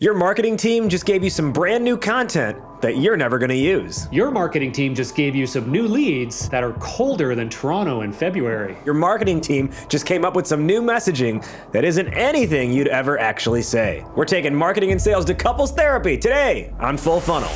Your marketing team just gave you some brand new content that you're never going to use. Your marketing team just gave you some new leads that are colder than Toronto in February. Your marketing team just came up with some new messaging that isn't anything you'd ever actually say. We're taking marketing and sales to couples therapy today on Full Funnel.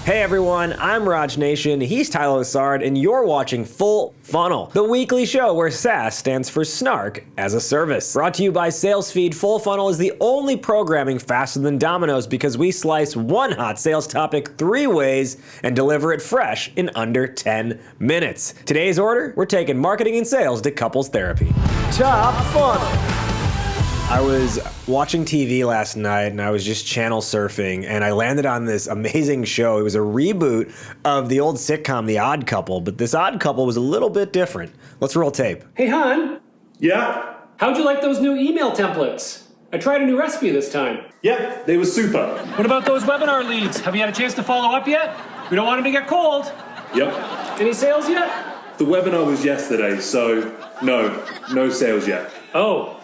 Hey everyone, I'm Raj Nation, he's Tyler Lessard, and you're watching Full Funnel, the weekly show where SaaS stands for Snark as a Service. Brought to you by SalesFeed, Full Funnel is the only programming faster than Domino's because we slice one hot sales topic 3 ways and deliver it fresh in under 10 minutes. Today's order, we're taking marketing and sales to couples therapy. Top Funnel. I was watching TV last night and I was just channel surfing and I landed on this amazing show. It was a reboot of the old sitcom The Odd Couple, but this Odd Couple was a little bit different. Let's roll tape. Hey, hon. Yeah? How'd you like those new email templates? I tried a new recipe this time. Yeah, they were super. What about those webinar leads? Have you had a chance to follow up yet? We don't want them to get cold. Yep. Any sales yet? The webinar was yesterday, so no sales yet. Oh.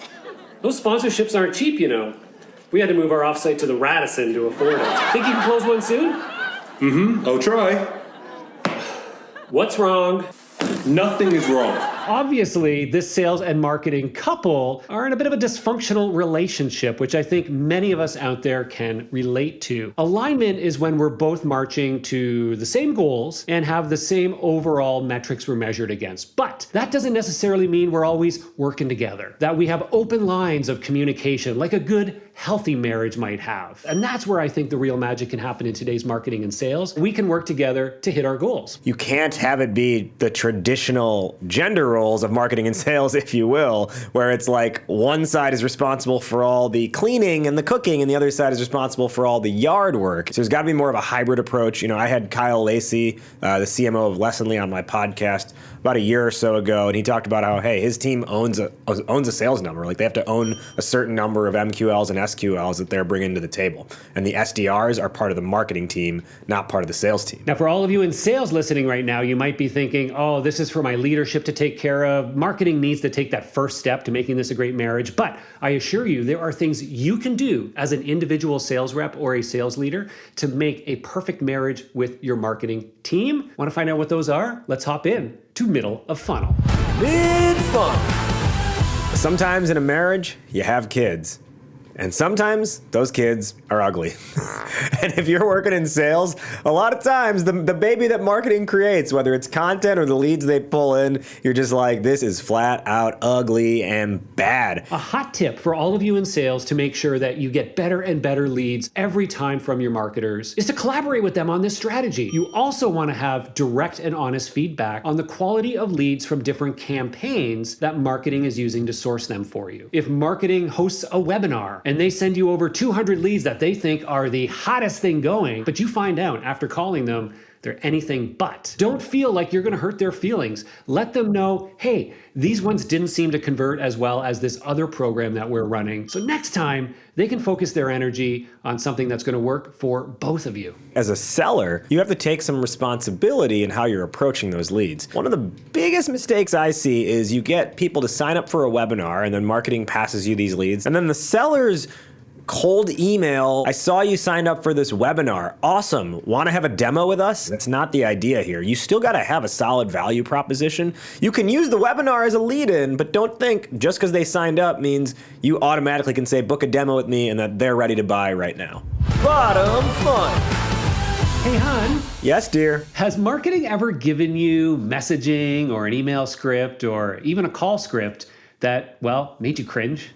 Those sponsorships aren't cheap, you know. We had to move our offsite to the Radisson to afford it. Think you can close one soon? I'll try. What's wrong? Nothing is wrong. Obviously, this sales and marketing couple are in a bit of a dysfunctional relationship, which I think many of us out there can relate to. Alignment is when we're both marching to the same goals and have the same overall metrics we're measured against. But that doesn't necessarily mean we're always working together, that we have open lines of communication like a good, healthy marriage might have. And that's where I think the real magic can happen in today's marketing and sales. We can work together to hit our goals. You can't have it be the traditional gender roles of marketing and sales, if you will, where it's like one side is responsible for all the cleaning and the cooking and the other side is responsible for all the yard work. So there's got to be more of a hybrid approach. You know, I had Kyle Lacey, the CMO of Lessonly, on my podcast about a year or so ago, and he talked about how, hey, his team owns a sales number. Like they have to own a certain number of MQLs and SQLs that they're bringing to the table. And the SDRs are part of the marketing team, not part of the sales team. Now, for all of you in sales listening right now, you might be thinking, oh, this is for my leadership to take care of. Marketing needs to take that first step to making this a great marriage. But I assure you, there are things you can do as an individual sales rep or a sales leader to make a perfect marriage with your marketing team. Want to find out what those are? Let's hop in to middle of funnel. Mid-funnel. Sometimes in a marriage, you have kids. And sometimes those kids are ugly. And if you're working in sales, a lot of times the baby that marketing creates, whether it's content or the leads they pull in, you're just like, this is flat out ugly and bad. A hot tip for all of you in sales to make sure that you get better and better leads every time from your marketers is to collaborate with them on this strategy. You also want to have direct and honest feedback on the quality of leads from different campaigns that marketing is using to source them for you. If marketing hosts a webinar, and they send you over 200 leads that they think are the hottest thing going, but you find out after calling them they're anything but. Don't feel like you're gonna hurt their feelings. Let them know, hey, these ones didn't seem to convert as well as this other program that we're running. So next time, they can focus their energy on something that's gonna work for both of you. As a seller, you have to take some responsibility in how you're approaching those leads. One of the biggest mistakes I see is you get people to sign up for a webinar and then marketing passes you these leads. And then the sellers cold email, I saw you signed up for this webinar. Awesome. Want to have a demo with us? That's not the idea here. You still got to have a solid value proposition. You can use the webinar as a lead-in, but don't think just because they signed up means you automatically can say, book a demo with me and that they're ready to buy right now. Bottom fun. Hey, hon. Yes, dear. Has marketing ever given you messaging or an email script or even a call script that, well, made you cringe?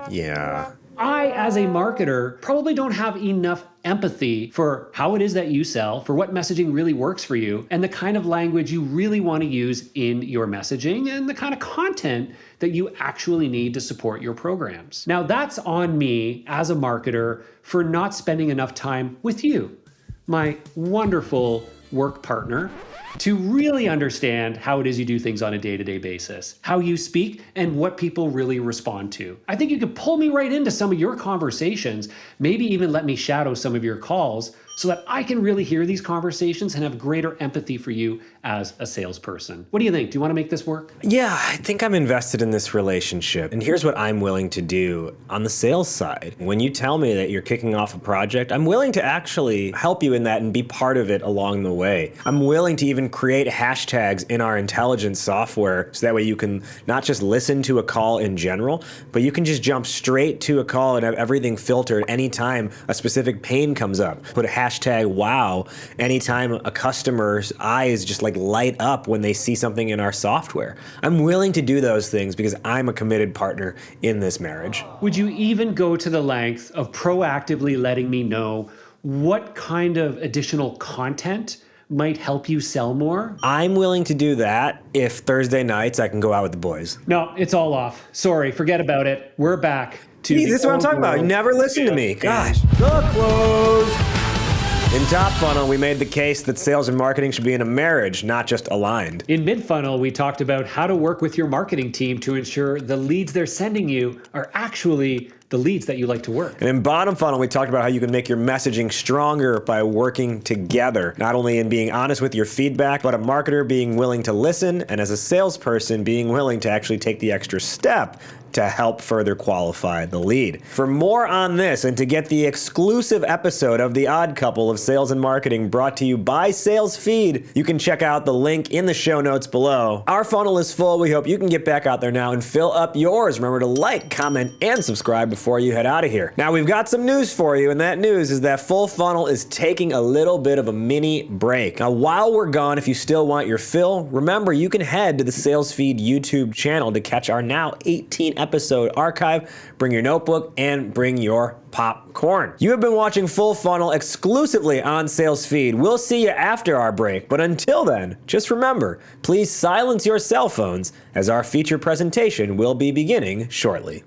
Yeah. I, as a marketer, probably don't have enough empathy for how it is that you sell, for what messaging really works for you, and the kind of language you really want to use in your messaging, and the kind of content that you actually need to support your programs. Now, that's on me as a marketer for not spending enough time with you, my wonderful work partner, to really understand how it is you do things on a day-to-day basis, how you speak, and what people really respond to. I think you could pull me right into some of your conversations, maybe even let me shadow some of your calls so that I can really hear these conversations and have greater empathy for you as a salesperson. What do you think? Do you want to make this work? Yeah, I think I'm invested in this relationship. And here's what I'm willing to do on the sales side. When you tell me that you're kicking off a project, I'm willing to actually help you in that and be part of it along the way. I'm willing to even create hashtags in our intelligence software so that way you can not just listen to a call in general, but you can just jump straight to a call and have everything filtered anytime a specific pain comes up. Put a hashtag wow anytime a customer's eyes just like light up when they see something in our software. I'm willing to do those things because I'm a committed partner in this marriage. Would you even go to the length of proactively letting me know what kind of additional content might help you sell more? I'm willing to do that if Thursday nights I can go out with the boys. No, it's all off. Sorry, forget about it. We're back to See, this is what I'm talking about. You never listen to me. Gosh. The close. In Top Funnel, we made the case that sales and marketing should be in a marriage, not just aligned. In Mid-Funnel, we talked about how to work with your marketing team to ensure the leads they're sending you are actually the leads that you like to work. And in Bottom Funnel, we talked about how you can make your messaging stronger by working together, not only in being honest with your feedback, but a marketer being willing to listen, and as a salesperson being willing to actually take the extra step to help further qualify the lead. For more on this and to get the exclusive episode of The Odd Couple of Sales and Marketing brought to you by SalesFeed, you can check out the link in the show notes below. Our funnel is full. We hope you can get back out there now and fill up yours. Remember to like, comment, and subscribe before you head out of here. Now, we've got some news for you, and that news is that Full Funnel is taking a little bit of a mini break. Now, while we're gone, if you still want your fill, remember you can head to the SalesFeed YouTube channel to catch our now 18 episode archive. Bring your notebook and bring your popcorn. You have been watching Full Funnel exclusively on SalesFeed. We'll see you after our break, but until then, just remember, please silence your cell phones as our feature presentation will be beginning shortly.